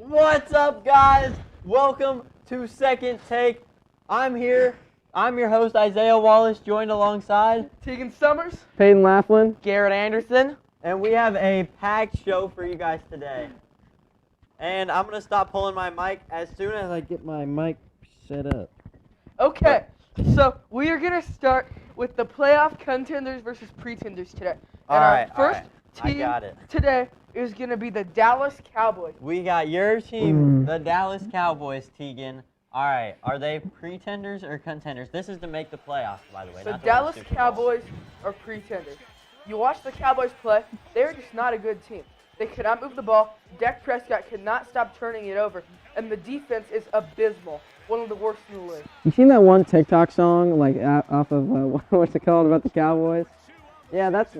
What's up, guys? Welcome to Second Take. I'm here. I'm your host, Isaiah Wallace, joined alongside Tegan Summers, Peyton Laughlin, Garrett Anderson, and we have a packed show for you guys today. And I'm going to stop pulling my mic as soon as I get my mic set up. Okay, so we are going to start with the playoff contenders versus pretenders today. And our first team today is going to be the Dallas Cowboys. We got your team, the Dallas Cowboys, Tegan. All right, are they pretenders or contenders? This is to make the playoffs, by the way. The Dallas Cowboys are pretenders. You watch the Cowboys play, they're just not a good team. They cannot move the ball. Dak Prescott cannot stop turning it over. And the defense is abysmal. One of the worst in the league. You seen that one TikTok song, like, off of, what's it called, about the Cowboys? Yeah, that's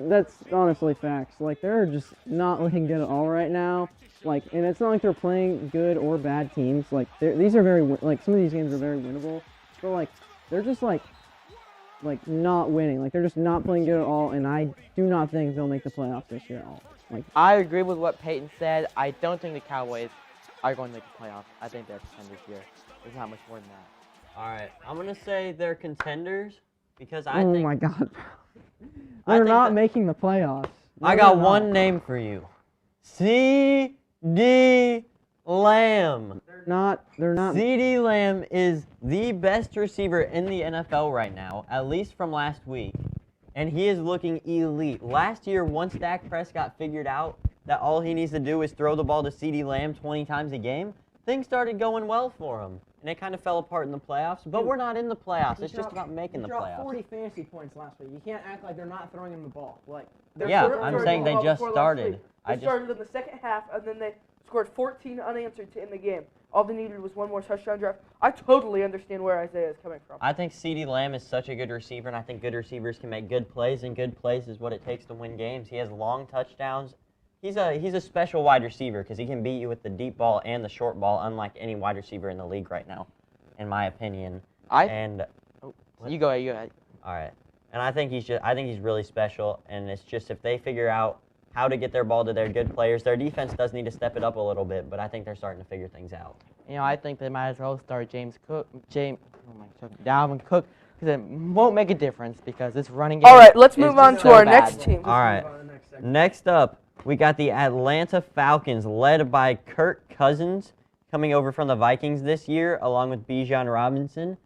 honestly facts. Like, they're just not looking good at all right now. Like, and it's not like they're playing good or bad teams. Like, these are very, like, some of these games are very winnable. But, like, they're just, like, not winning. Like, they're just not playing good at all, and I do not think they'll make the playoffs this year at all. Like, I agree with what Peyton said. I don't think the Cowboys are going to make the playoffs. I think they're contenders here. There's not much more than that. All right, I'm going to say they're contenders because I think... Oh, my God. They're not making the playoffs. I got one name for you. C.D. Lamb. They're not. C.D. Lamb is the best receiver in the NFL right now, at least from last week. And he is looking elite. Last year, once Dak Prescott figured out that all he needs to do is throw the ball to C.D. Lamb 20 times a game, things started going well for him. And it kind of fell apart in the playoffs, but we're not in the playoffs. It's just about making the playoffs. 40 fantasy points last week. You can't act like they're not throwing him the ball. Like, yeah, I'm saying they just started. They started in the second half, and then they scored 14 unanswered to end the game. All they needed was one more touchdown drive. I totally understand where Isaiah is coming from. I think C.D. Lamb is such a good receiver, and I think good receivers can make good plays, and good plays is what it takes to win games. He has long touchdowns. He's a special wide receiver because he can beat you with the deep ball and the short ball, unlike any wide receiver in the league right now, in my opinion. You go ahead. All right, and I think he's really special, and it's just if they figure out how to get their ball to their good players, their defense does need to step it up a little bit, but I think they're starting to figure things out. You know, I think they might as well start Dalvin Cook, because it won't make a difference because this running game. All right, let's move on to our next team. All right, next up, we got the Atlanta Falcons, led by Kirk Cousins, coming over from the Vikings this year, along with Bijan Robinson.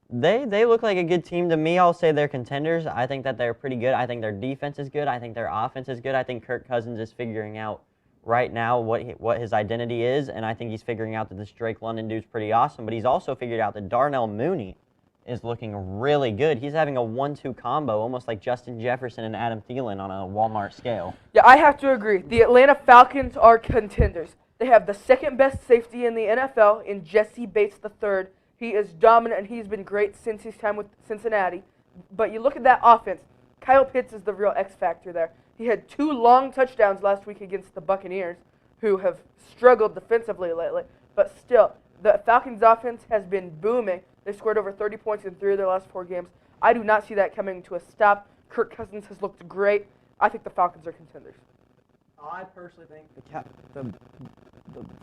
They look like a good team to me. I'll say they're contenders. I think that they're pretty good. I think their defense is good. I think their offense is good. I think Kirk Cousins is figuring out right now what his identity is, and I think he's figuring out that this Drake London dude's pretty awesome, but he's also figured out that Darnell Mooney is looking really good. He's having a 1-2 combo, almost like Justin Jefferson and Adam Thielen on a Walmart scale. Yeah, I have to agree. The Atlanta Falcons are contenders. They have the second best safety in the NFL in Jesse Bates III. He is dominant, and he's been great since his time with Cincinnati. But you look at that offense, Kyle Pitts is the real X factor there. He had 2 long touchdowns last week against the Buccaneers, who have struggled defensively lately. But still, the Falcons' offense has been booming. They scored over 30 points in 3 of their last 4 games. I do not see that coming to a stop. Kirk Cousins has looked great. I think the Falcons are contenders. I personally think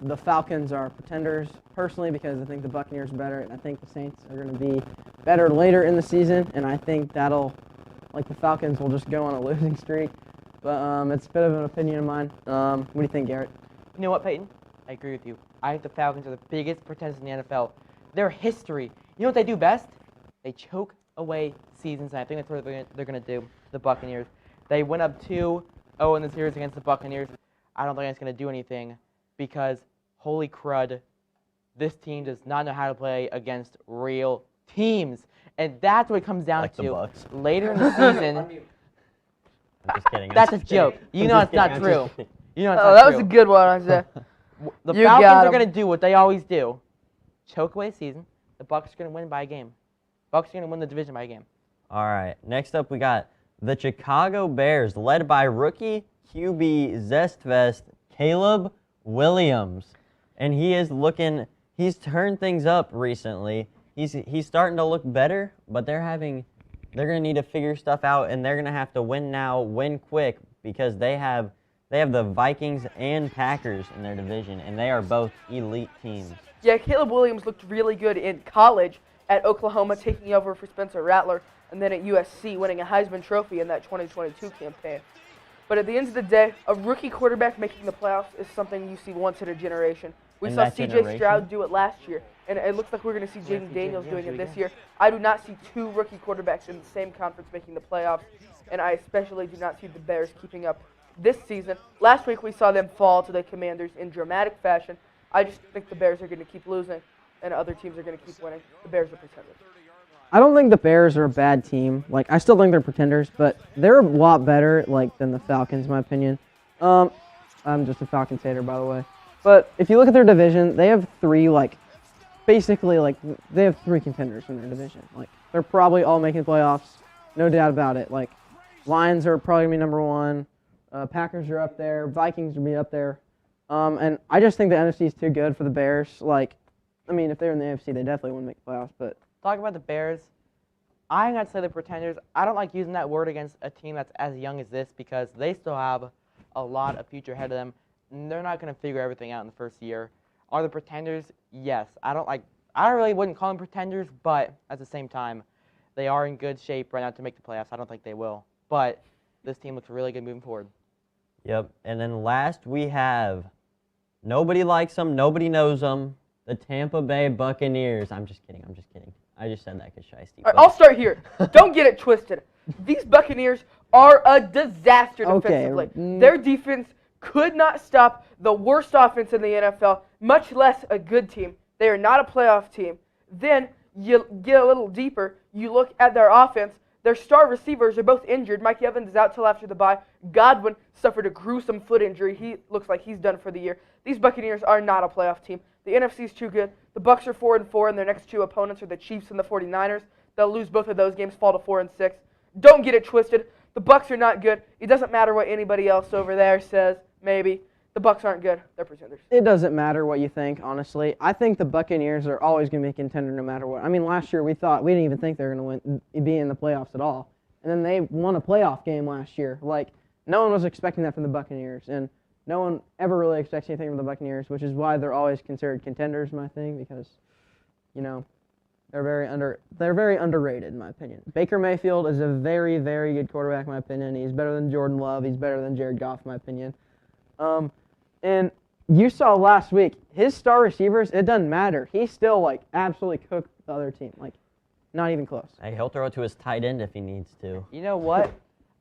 the Falcons are pretenders, personally, because I think the Buccaneers are better, and I think the Saints are going to be better later in the season, and I think the Falcons will just go on a losing streak. But it's a bit of an opinion of mine. What do you think, Garrett? You know what, Peyton? I agree with you. I think the Falcons are the biggest pretenders in the NFL. Their history, you know what they do best? They choke away seasons, and I think that's what they're going to do, the Buccaneers. They went up 2-0 in the series against the Buccaneers. I don't think it's going to do anything because, holy crud, this team does not know how to play against real teams. And that's what it comes down to. Later in the season, I'm just kidding. That's a joke. You know it's not true. You know it's not that true. was a good one, Isaiah. The Falcons are going to do what they always do. Choke away the season. The Bucs are going to win by a game. Bucs are going to win the division by a game. All right. Next up, we got the Chicago Bears, led by rookie QB Zestvest Caleb Williams. And he's turned things up recently. He's starting to look better, but they're going to need to figure stuff out, and they're going to have to win now, win quick, because they have They have the Vikings and Packers in their division, and they are both elite teams. Yeah, Caleb Williams looked really good in college at Oklahoma, taking over for Spencer Rattler, and then at USC, winning a Heisman Trophy in that 2022 campaign. But at the end of the day, a rookie quarterback making the playoffs is something you see once in a generation. We saw C.J. Stroud do it last year, and it looks like we're going to see Jaden Daniels doing it this year. I do not see two rookie quarterbacks in the same conference making the playoffs, and I especially do not see the Bears keeping up this season. Last week we saw them fall to the Commanders in dramatic fashion. I just think the Bears are going to keep losing, and other teams are going to keep winning. The Bears are pretenders. I don't think the Bears are a bad team. Like, I still think they're pretenders, but they're a lot better, like, than the Falcons, in my opinion. I'm just a Falcons hater, by the way. But if you look at their division, they have three, like, basically, like, they have three contenders in their division. Like, they're probably all making playoffs, no doubt about it. Like, Lions are probably going to be number one. Packers are up there. Vikings will be up there. And I just think the NFC is too good for the Bears. Like, I mean, if they're in the AFC, they definitely wouldn't make the playoffs, but... Talking about the Bears, I'm going to say the pretenders. I don't like using that word against a team that's as young as this because they still have a lot of future ahead of them. And they're not going to figure everything out in the first year. Are the pretenders? Yes. I really wouldn't call them pretenders, but at the same time, they are in good shape right now to make the playoffs. I don't think they will. But this team looks really good moving forward. Yep. And then last we have, nobody likes them, nobody knows them, the Tampa Bay Buccaneers. I'm just kidding. I just said that because Shiesty. All right, I'll start here. Don't get it twisted. These Buccaneers are a disaster defensively. Okay. Their defense could not stop the worst offense in the NFL, much less a good team. They are not a playoff team. Then you get a little deeper. You look at their offense. Their star receivers are both injured. Mike Evans is out till after the bye. Godwin suffered a gruesome foot injury. He looks like he's done for the year. These Buccaneers are not a playoff team. The NFC is too good. The Bucs are 4-4, and their next two opponents are the Chiefs and the 49ers. They'll lose both of those games, fall to 4-6. Don't get it twisted. The Bucs are not good. It doesn't matter what anybody else over there says. Maybe the Bucs aren't good. They're pretenders. It doesn't matter what you think, honestly. I think the Buccaneers are always going to be a contender no matter what. I mean, last year we didn't even think they were going to be in the playoffs at all. And then they won a playoff game last year. Like, no one was expecting that from the Buccaneers. And no one ever really expects anything from the Buccaneers, which is why they're always considered contenders, my thing, because, you know, they're very underrated, in my opinion. Baker Mayfield is a very, very good quarterback, in my opinion. He's better than Jordan Love. He's better than Jared Goff, in my opinion. And you saw last week, his star receivers, it doesn't matter. He still, like, absolutely cooked the other team. Like, not even close. Hey, he'll throw it to his tight end if he needs to. You know what?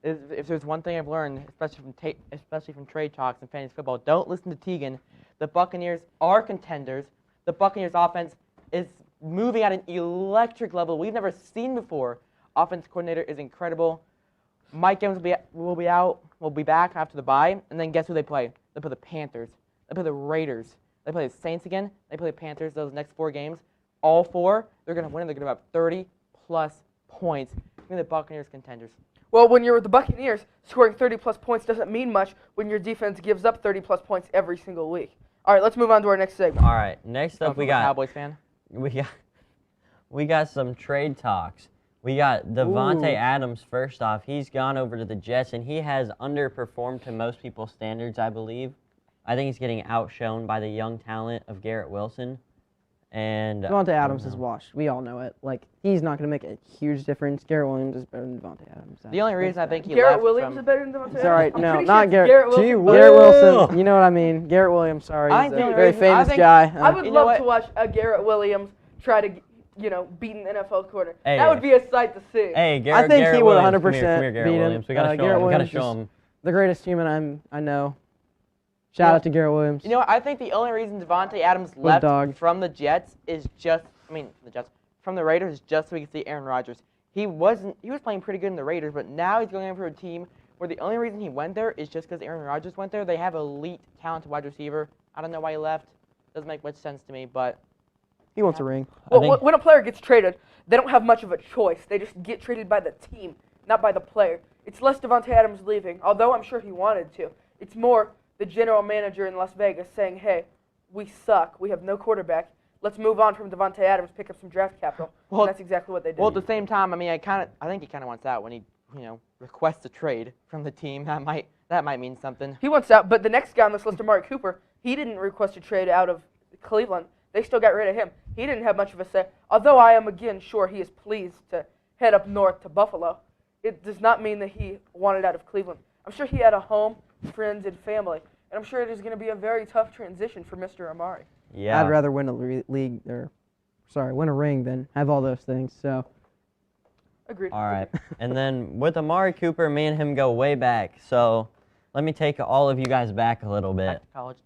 If there's one thing I've learned, especially from trade talks and fantasy football, don't listen to Tegan. The Buccaneers are contenders. The Buccaneers offense is moving at an electric level we've never seen before. Offense coordinator is incredible. Mike Evans will be back after the bye, and then guess who they play? They play the Panthers. They play the Raiders. They play the Saints again. They play the Panthers those next 4 games. All 4, they're going to win. They're going to have 30-plus points. Give me the Buccaneers contenders. Well, when you're with the Buccaneers, scoring 30-plus points doesn't mean much when your defense gives up 30-plus points every single week. All right, let's move on to our next segment. All right, next up we got Cowboys fan. We got some trade talks. We got Devontae Adams first off. He's gone over to the Jets, and he has underperformed to most people's standards, I believe. I think he's getting outshone by the young talent of Garrett Wilson. And Devontae Adams is washed. We all know it. Like, he's not going to make a huge difference. Garrett Williams is better than Devontae Adams. The only reason I think he Garrett left Williams from is better than Devontae Adams? Sorry, I'm no, pretty not sure Garrett. Garrett Wilson. Garrett Wilson, you know what I mean. Garrett Williams, sorry. I He's a think very the reason- I famous think- guy. I would You know love what? to watch a Garrett Williams try to, beat an NFL corner. Hey. That would be a sight to see. hey, Garrett, I think Garrett he would Williams. 100% Come here, Garrett beat him. Williams. We got to show Garrett him. We got to Williams show is him. the greatest human I know. Shout out to Garrett Williams. You know what? I think the only reason Devontae Adams left dog. from the Jets is from the Raiders is just so we can see Aaron Rodgers. He was playing pretty good in the Raiders, but now he's going over a team where the only reason he went there is just because Aaron Rodgers went there. They have elite, talented wide receiver. I don't know why he left. Doesn't make much sense to me, but He wants a ring. Well, when a player gets traded, they don't have much of a choice. They just get traded by the team, not by the player. It's less Devontae Adams leaving, although I'm sure he wanted to. It's more the general manager in Las Vegas saying, hey, we suck. We have no quarterback. Let's move on from Devontae Adams, pick up some draft capital. Well, and that's exactly what they did. well, at the same time, I mean, I think he kind of wants out when he, requests a trade from the team. That might That might mean something. He wants out, but the next guy on this list, Amari Cooper, he didn't request a trade out of Cleveland. They still got rid of him. He didn't have much of a say, although I am, again, sure he is pleased to head up north to Buffalo. It does not mean that he wanted out of Cleveland. I'm sure he had a home, friends, and family, and I'm sure it is going to be a very tough transition for Mr. Amari. Yeah. I'd rather win a win a ring than have all those things. So. Agreed. All right. And then with Amari Cooper, me and him go way back. So let me take all of you guys back a little bit. Back to college.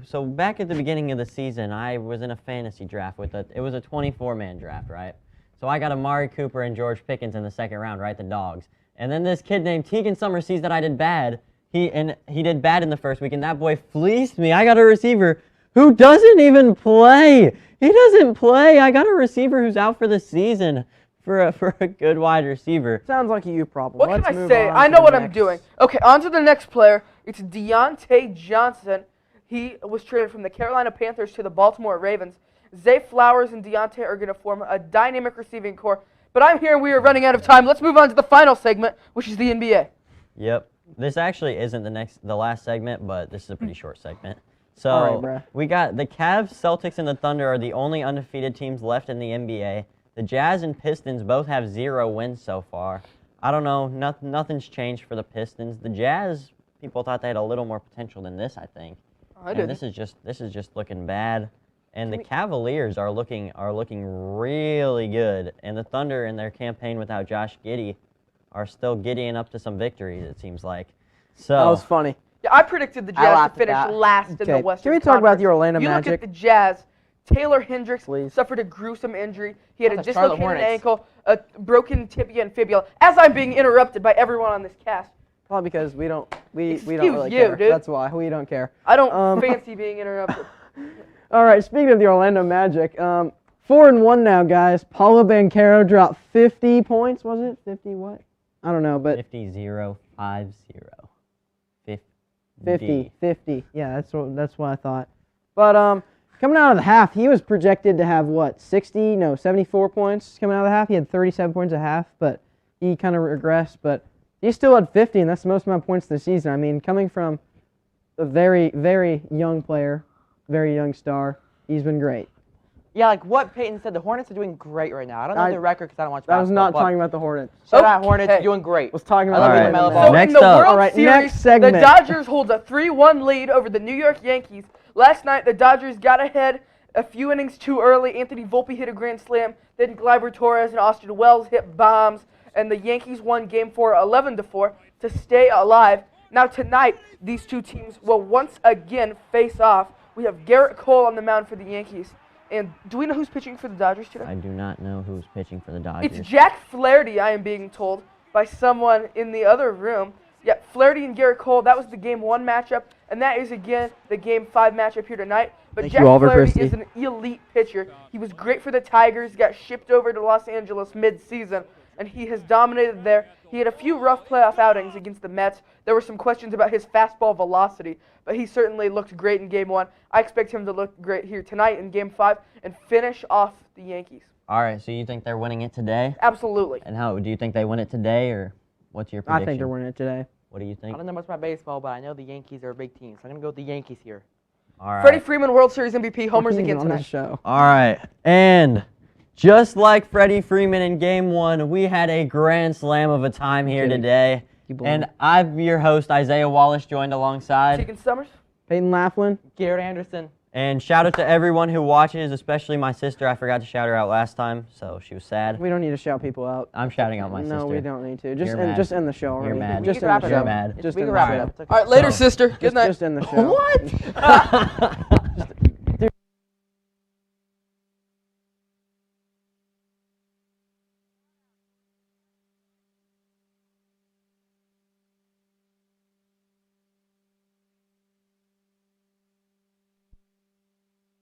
So back at the beginning of the season, I was in a fantasy draft it was a 24-man draft, right? So I got Amari Cooper and George Pickens in the second round, right? The Dogs. And then this kid named Tegan Summers sees that I did bad. He did bad in the first week, and that boy fleeced me. I got a receiver who doesn't even play. He doesn't play. I got a receiver who's out for the season. For a good wide receiver. Sounds like a you problem. What Let's can I move say? on I to know the what I'm next. doing. Okay, on to the next player. It's Deontay Johnson. He was traded from the Carolina Panthers to the Baltimore Ravens. Zay Flowers and Deontay are going to form a dynamic receiving core. But I'm here and we are running out of time. Let's move on to the final segment, which is the NBA. Yep. This actually isn't the last segment, but this is a pretty short segment. So All right, bruh. we got the Cavs, Celtics, and the Thunder are the only undefeated teams left in the NBA. The Jazz and Pistons both have 0 wins so far. I don't know. Nothing's changed for the Pistons. The Jazz, people thought they had a little more potential than this, I think. I And did. this is just looking bad. And the Cavaliers are looking really good. And the Thunder in their campaign without Josh Giddey are still giddying up to some victories, it seems like. So That was funny. Yeah, I predicted the I Jazz laughed to at finish that. last in the Okay, Western can we talk about Conference. the Orlando You Magic? look at the Jazz. Taylor Hendricks Please. suffered a gruesome injury. He had a That's the Charlotte dislocated Hornets. ankle, a broken tibia and fibula. As I'm being interrupted by everyone on this cast, Probably because we don't Excuse really you, care. dude. That's why we don't care. I don't fancy being interrupted. All right, speaking of the Orlando Magic, 4-1 now, guys. Paulo Banchero dropped 50 points, was it? 50 what? I don't know, but 50-0-5-0. 50. Yeah, that's what I thought. But coming out of the half, he was projected to have 74 points coming out of the half. He had 37 points a half, but he kind of regressed. But he still had 50, and that's the most amount of points this season. I mean, coming from a very, very young player, very young star, he's been great. Yeah, like what Peyton said, the Hornets are doing great right now. I don't know the record because I don't watch I was basketball. not talking about the Hornets. Shout out Hornets, Okay. you're doing great. I was talking I about love the you, Orlando LaMelo Magic. Ball. Next in the up. World All right, Series, next the segment. Dodgers hold a 3-1 lead over the New York Yankees. Last night, the Dodgers got ahead a few innings too early. Anthony Volpe hit a grand slam. Then Gleyber Torres and Austin Wells hit bombs. And the Yankees won Game 4 11-4 to stay alive. Now tonight, these two teams will once again face off. We have Garrett Cole on the mound for the Yankees. And do we know who's pitching for the Dodgers today? I do not know who's pitching for the Dodgers. It's Jack Flaherty, I am being told, by someone in the other room. Yeah, Flaherty and Garrett Cole, that was the Game 1 matchup, and that is, again, the Game 5 matchup here tonight. But Thank Jack you, Oliver Flaherty Christie. is an elite pitcher. He was great for the Tigers, got shipped over to Los Angeles mid-season, and he has dominated there. He had a few rough playoff outings against the Mets. There were some questions about his fastball velocity, but he certainly looked great in Game 1. I expect him to look great here tonight in Game 5 and finish off the Yankees. All right, so you think they're winning it today? Absolutely. And how do you think they win it today, or what's your prediction? I think they're winning it today. What do you I think? don't know much about baseball, but I know the Yankees are a big team, so I'm going to go with the Yankees here. All right. Freddie Freeman, World Series MVP, homers He's again on the tonight. show. All right, and just like Freddie Freeman in Game 1, we had a grand slam of a time here Kidding. today. You blow And it. I'm your host, Isaiah Wallace, joined alongside. Tegan Summers. Peyton Laughlin. Garrett Anderson. And shout out to everyone who watches, especially my sister. I forgot to shout her out last time, so she was sad. We don't need to shout people out. I'm shouting out my sister. No, we don't need to. You're mad. Just end the show already. You're mad. Just We end can the wrap show. it up. Mad. Just We end can the wrap show. it up. It's okay. All right, later, So- sister. Good night. Just end the show. What?